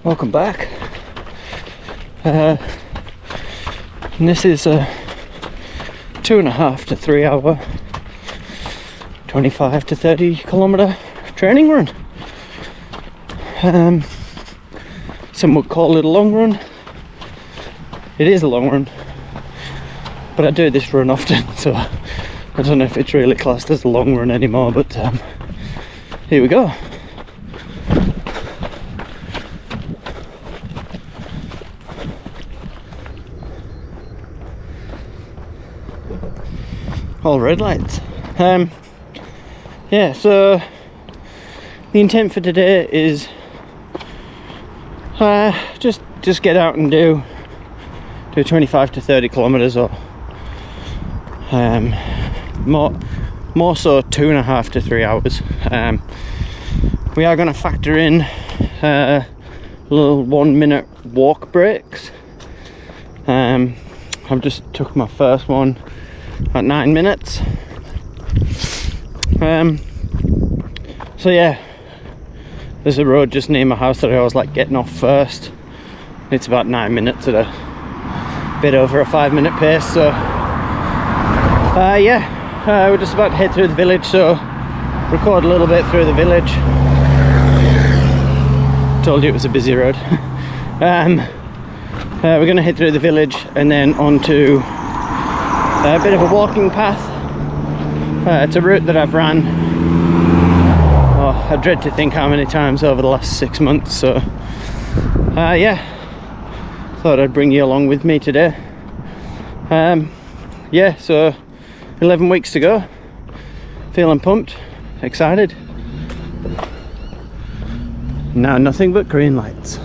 Welcome back. And this is a 2.5 to 3 hour 25 to 30 kilometer training run. Some would call it a long run. It is a long run, but I do this run often, so I don't know if it's really classed as a long run anymore, but here we go. All red lights. Yeah, so the intent for today is just get out and do 25 to 30 kilometers, or more so 2.5 to 3 hours. We are going to factor in little 1 minute walk breaks. I've just took my first one at 9 minutes. So yeah, there's a road just near my house that I always like getting off first. It's about 9 minutes at a bit over a 5-minute pace, so yeah, we're just about to head through the village, so record a little bit through the village. Told you it was a busy road. We're going to head through the village and then onto a bit of a walking path. It's a route that I've ran, I dread to think how many times over the last 6 months, so yeah, thought I'd bring you along with me today. Yeah, so 11 weeks to go. Feeling pumped, excited. Now nothing but green lights.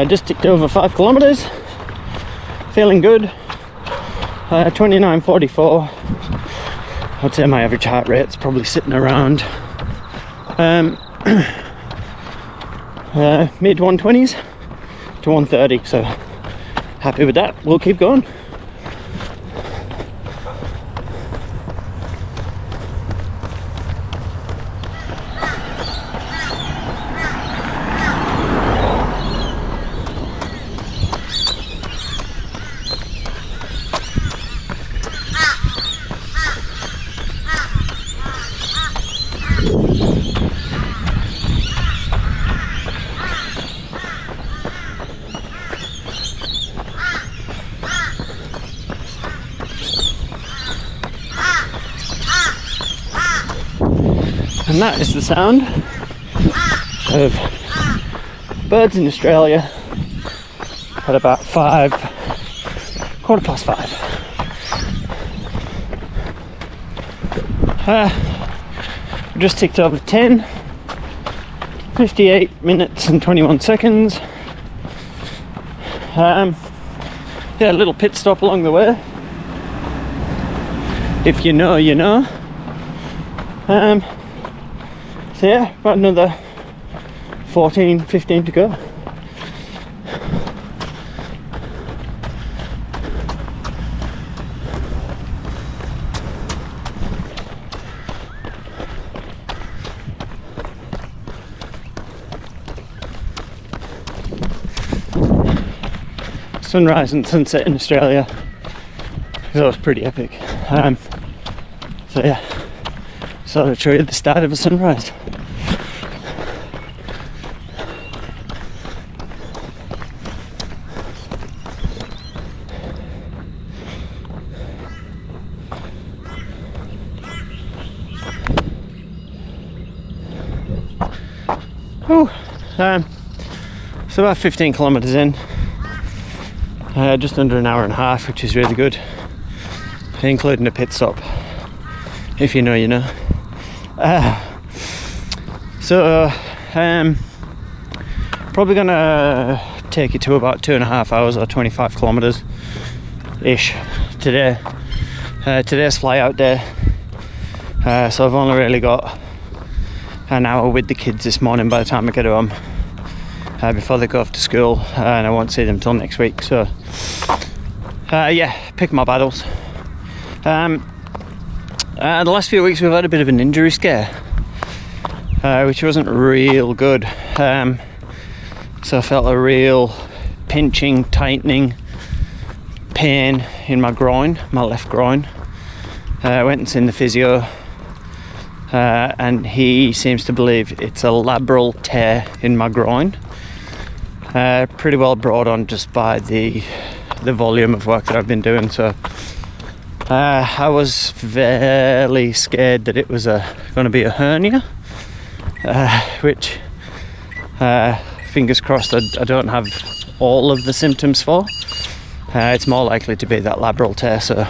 Just ticked over 5 kilometers. Feeling good. 29:44. I'd say my average heart rate's probably sitting around mid 120s to 130. So happy with that. We'll keep going. And that is the sound of birds in Australia at about 5:15. Just ticked over 10, 58 minutes and 21 seconds. Yeah, a little pit stop along the way. If you know, you know. So yeah, about another 14, 15 to go. Sunrise and sunset in Australia is always pretty epic. So yeah, so I'll show you the start of a sunrise. So about 15 kilometers in, just under an hour and a half, which is really good, including a pit stop. If you know, you know. Probably gonna take it to about 2.5 hours or 25 kilometers ish today. Today's fly out day, so I've only really got an hour with the kids this morning by the time I get home, before they go off to school, and I won't see them till next week. So yeah, pick my battles. The last few weeks we've had a bit of an injury scare, which wasn't real good. So I felt a real pinching, tightening pain in my groin, my left groin. I went and seen the physio, and he seems to believe it's a labral tear in my groin. Pretty well brought on just by the volume of work that I've been doing. So I was fairly scared that it was going to be a hernia, which fingers crossed I don't have all of the symptoms for. It's more likely to be that labral tear. So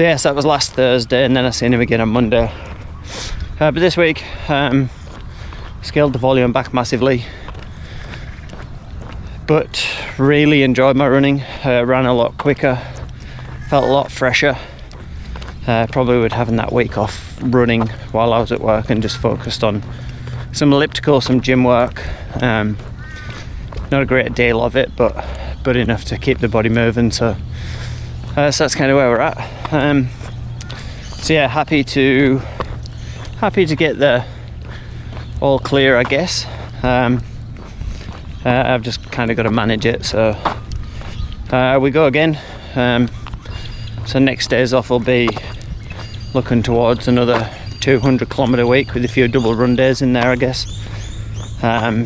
yes, that was last Thursday, and then I seen him again on Monday. But this week, scaled the volume back massively, but really enjoyed my running. Ran a lot quicker, felt a lot fresher. Probably with having that week off running while I was at work and just focused on some elliptical, some gym work. Not a great deal of it, but enough to keep the body moving. So that's kind of where we're at. So yeah, happy to get the all clear, I guess. I've just kind of got to manage it. So we go again. So next days off will be looking towards another 200 kilometer week with a few double run days in there, I guess.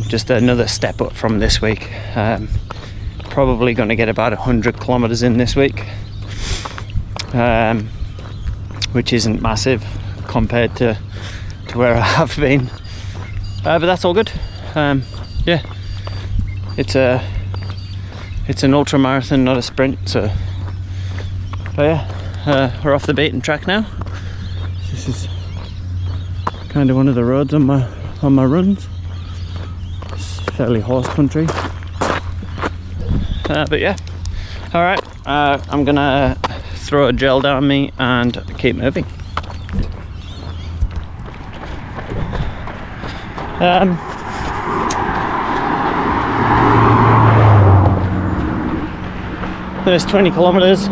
Just another step up from this week. Probably going to get about 100 kilometers in this week, which isn't massive compared to where I have been, but that's all good. Yeah, it's an ultra marathon, not a sprint. So but yeah, we're off the beaten track now. This is kind of one of the roads on my runs. It's fairly horse country, but yeah. All right, I'm gonna throw a gel down me and keep moving. There's 20 kilometers,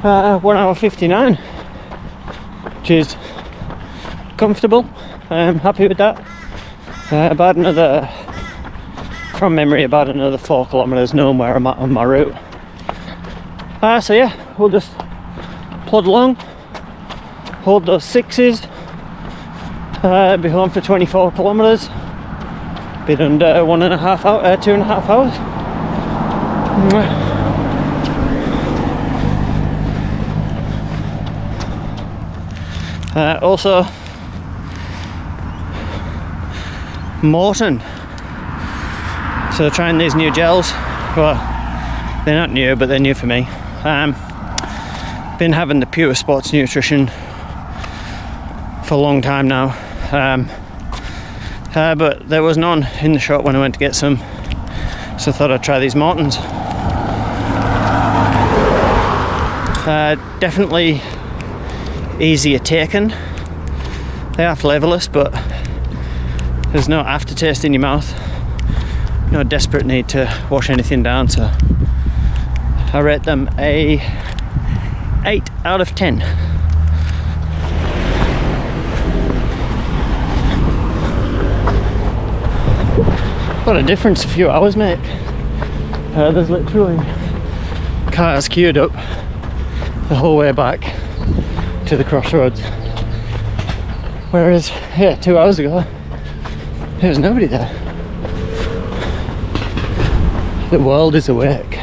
1 hour 59, which is comfortable. I'm happy with that. About another, from memory, about another 4 kilometers knowing where I'm at on my route. So yeah, we'll just plod along, hold those sixes, be home for 24 kilometers, bit under 1.5 hours, 2.5 hours. Also, Morton. So trying these new gels. Well, they're not new, but they're new for me. Been having the Pure Sports Nutrition for a long time now. But there was none in the shop when I went to get some, so I thought I'd try these Mortons. Definitely easier taken. They are flavourless, but there's no aftertaste in your mouth. No desperate need to wash anything down, so I rate them a 8 out of 10. What a difference, a few hours, mate. There's literally cars queued up the whole way back to the crossroads. Whereas, yeah, 2 hours ago, there was nobody there. The world is awake.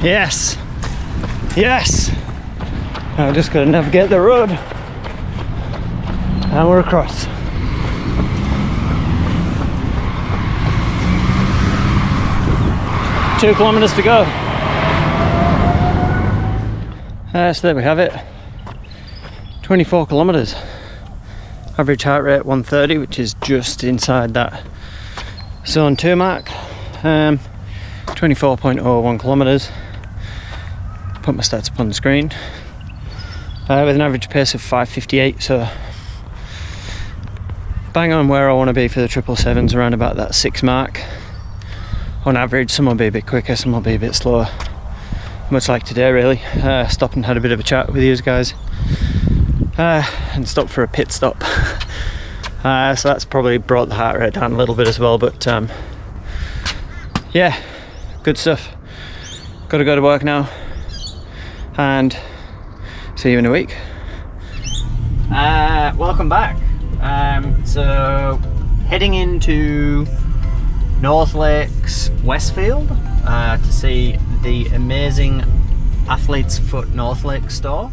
Yes, yes. I've just got to navigate the road, and we're across. Two kilometers to go. So there we have it. 24 kilometers. Average heart rate 130, which is just inside that zone 2 mark. 24.01 kilometers. Put my stats up on the screen. With an average pace of 5:58, so bang on where I want to be for the 777s, around about that 6 mark. On average, some will be a bit quicker, some will be a bit slower. Much like today, really. Stopped and had a bit of a chat with you guys. And stopped for a pit stop. So that's probably brought the heart rate down a little bit as well, but yeah, good stuff. Got to go to work now, and see you in a week. Welcome back. So heading into North Lakes Westfield to see the amazing Athlete's Foot North Lake store.